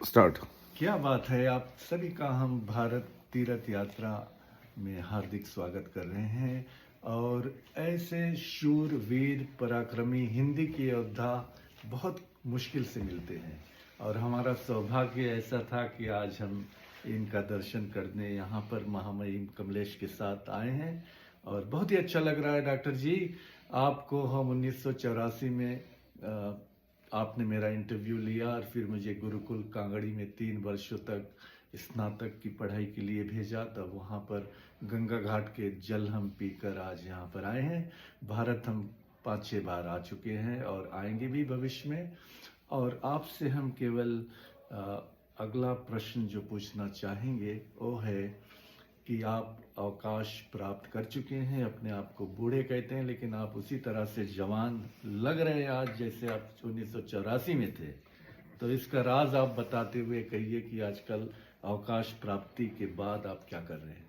Start. क्या बात है। आप सभी का हम भारत तीर्थ यात्रा में हार्दिक स्वागत कर रहे हैं। और ऐसे शूर वीर पराक्रमी हिंदी के योद्धा बहुत मुश्किल से मिलते हैं और हमारा सौभाग्य ऐसा था कि आज हम इनका दर्शन करने यहाँ पर महामहिम कमलेश के साथ आए हैं और बहुत ही अच्छा लग रहा है। डॉक्टर जी, आपको हम 1984 में आपने मेरा इंटरव्यू लिया और फिर मुझे गुरुकुल कांगड़ी में 3 वर्षों तक स्नातक की पढ़ाई के लिए भेजा। तब वहाँ पर गंगा घाट के जल हम पीकर आज यहाँ पर आए हैं। भारत हम 5-6 बार आ चुके हैं और आएंगे भी भविष्य में। और आपसे हम केवल अगला प्रश्न जो पूछना चाहेंगे वो है कि आप अवकाश प्राप्त कर चुके हैं। अपने आप को बूढ़े कहते हैं, लेकिन आप उसी तरह से जवान लग रहे हैं आज जैसे आप 1984 में थे। तो इसका राज आप बताते हुए कहिए कि आजकल अवकाश प्राप्ति के बाद आप क्या कर रहे हैं।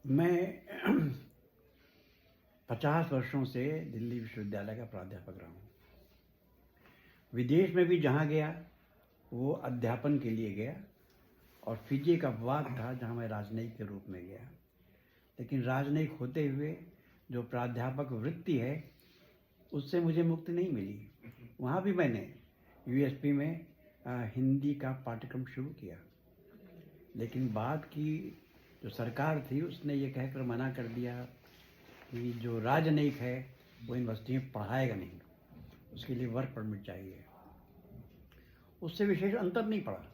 मैं 50 वर्षों से दिल्ली विश्वविद्यालय का प्राध्यापक रहा हूँ। विदेश में भी जहाँ गया वो अध्यापन के लिए गया और फिजी का अपवाद था जहाँ मैं राजनयिक के रूप में गया। लेकिन राजनयिक होते हुए जो प्राध्यापक वृत्ति है उससे मुझे मुक्ति नहीं मिली। वहाँ भी मैंने यूएसपी में हिंदी का पाठ्यक्रम शुरू किया, लेकिन बाद की जो सरकार थी उसने ये कहकर मना कर दिया कि जो राजनयिक है वो यूनिवर्सिटी में पढ़ाएगा नहीं, उसके लिए वर्क परमिट चाहिए। उससे विशेष अंतर नहीं पड़ा।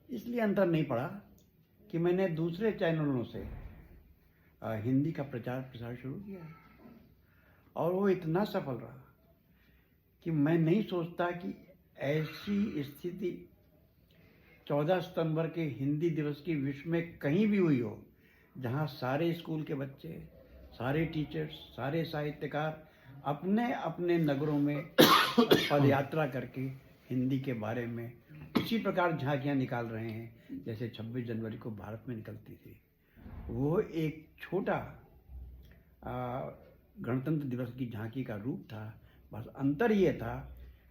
इसलिए अंतर नहीं पड़ा कि मैंने दूसरे चैनलों से हिंदी का प्रचार प्रसार शुरू किया और वो इतना सफल रहा कि मैं नहीं सोचता कि ऐसी स्थिति 14 सितंबर के हिंदी दिवस की विश्व में कहीं भी हुई हो, जहां सारे स्कूल के बच्चे, सारे टीचर्स, सारे साहित्यकार अपने अपने नगरों में पदयात्रा करके हिंदी के बारे में उसी प्रकार झांकियां निकाल रहे हैं जैसे 26 जनवरी को भारत में निकलती थी। वो एक छोटा गणतंत्र दिवस की झांकी का रूप था। बस अंतर ये था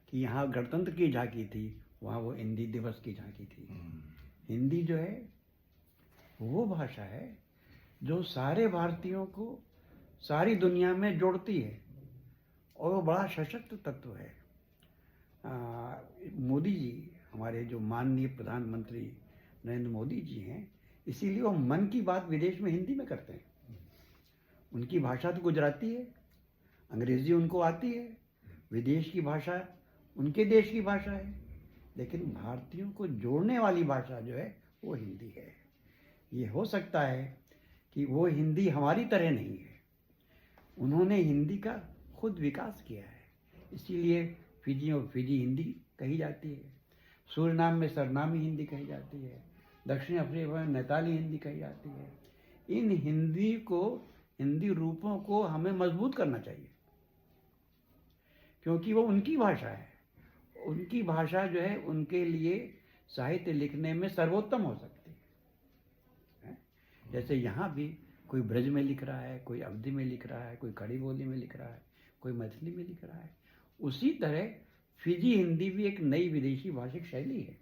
कि यहाँ गणतंत्र की झांकी थी, वहाँ वो हिंदी दिवस की झांकी थी। हिंदी जो है वो भाषा है जो सारे भारतीयों को सारी दुनिया में जोड़ती है और वो बड़ा सशक्त तत्व है। मोदी जी, हमारे जो माननीय प्रधानमंत्री नरेंद्र मोदी जी हैं, इसीलिए वो मन की बात विदेश में हिंदी में करते हैं। उनकी भाषा तो गुजराती है, अंग्रेजी उनको आती है, विदेश की भाषा उनके देश की भाषा है, लेकिन भारतीयों को जोड़ने वाली भाषा जो है वो हिंदी है। ये हो सकता है कि वो हिंदी हमारी तरह नहीं है, उन्होंने हिंदी का खुद विकास किया है, इसीलिए फिजी और फिजी हिंदी कही जाती है, सूरीनाम में सरनामी हिंदी कही जाती है, दक्षिण अफ्रीका में नैताली हिंदी कही जाती है। इन हिंदी रूपों को हमें मजबूत करना चाहिए, क्योंकि वो उनकी भाषा है। उनकी भाषा जो है उनके लिए साहित्य लिखने में सर्वोत्तम हो सकती है। जैसे यहाँ भी कोई ब्रज में लिख रहा है, कोई अवधी में लिख रहा है, कोई खड़ी बोली में लिख रहा है, कोई मैथिली में लिख रहा है, उसी तरह फिजी हिंदी भी एक नई विदेशी भाषिक शैली है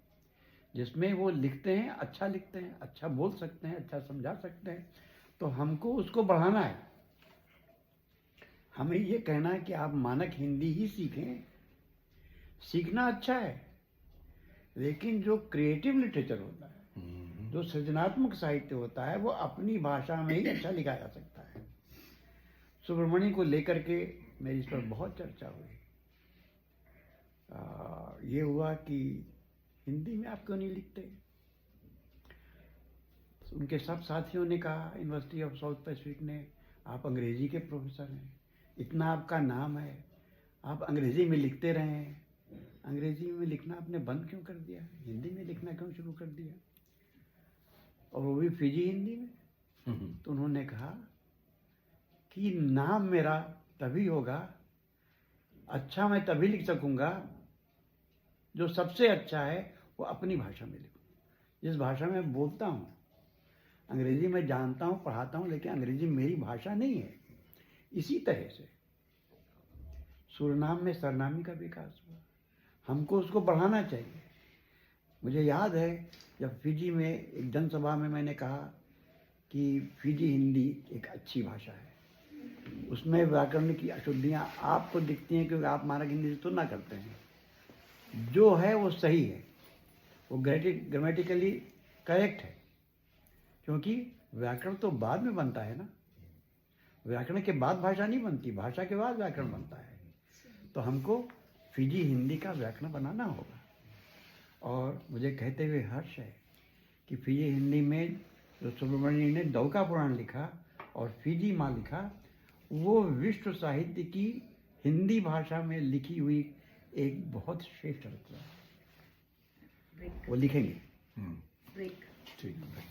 जिसमें वो लिखते हैं, अच्छा बोल सकते हैं, अच्छा समझा सकते हैं। तो हमको उसको बढ़ाना है। हमें ये कहना है कि आप मानक हिंदी ही सीखें। सीखना अच्छा है, लेकिन जो क्रिएटिव लिटरेचर होता है, जो सृजनात्मक साहित्य होता है, वो अपनी भाषा में ही अच्छा लिखा जा सकता है। सुब्रमण्यम को लेकर के मेरी इस पर बहुत चर्चा हुई। ये हुआ कि हिंदी में आप क्यों नहीं लिखते। उनके सब साथियों ने कहा, यूनिवर्सिटी ऑफ साउथ पैसिफिक ने, आप अंग्रेजी के प्रोफेसर हैं, इतना आपका नाम है, आप अंग्रेजी में लिखते रहे हैं, अंग्रेजी में लिखना आपने बंद क्यों कर दिया, हिंदी में लिखना क्यों शुरू कर दिया, और वो भी फिजी हिंदी में। तो उन्होंने कहा कि नाम मेरा तभी होगा, अच्छा मैं तभी लिख सकूंगा जो सबसे अच्छा है वो अपनी भाषा में लिखूं, जिस भाषा में बोलता हूँ। अंग्रेजी में जानता हूँ, पढ़ाता हूँ, लेकिन अंग्रेजी मेरी भाषा नहीं है। इसी तरह से सूरीनाम में सरनामी का विकास हुआ, हमको उसको बढ़ाना चाहिए। मुझे याद है जब फिजी में एक जनसभा में मैंने कहा कि फिजी हिंदी एक अच्छी भाषा है, उसमें व्याकरण की अशुद्धियाँ आपको दिखती हैं क्योंकि आप मानक हिंदी से तुलना करते हैं, जो है वो सही है, वो ग्रामेटिकली करेक्ट है, क्योंकि व्याकरण तो बाद में बनता है ना, व्याकरण के बाद भाषा नहीं बनती, भाषा के बाद व्याकरण बनता है। तो हमको फिजी हिंदी का व्याकरण बनाना होगा। और मुझे कहते हुए हर्ष है कि फिजी हिंदी में जो सुब्रमण्यम ने दौका पुराण लिखा और फिजी माँ लिखा, वो विश्व साहित्य की हिंदी भाषा में लिखी हुई एक बहुत श्रेष्ठ रचना है। वो लिखेंगे। ठीक है।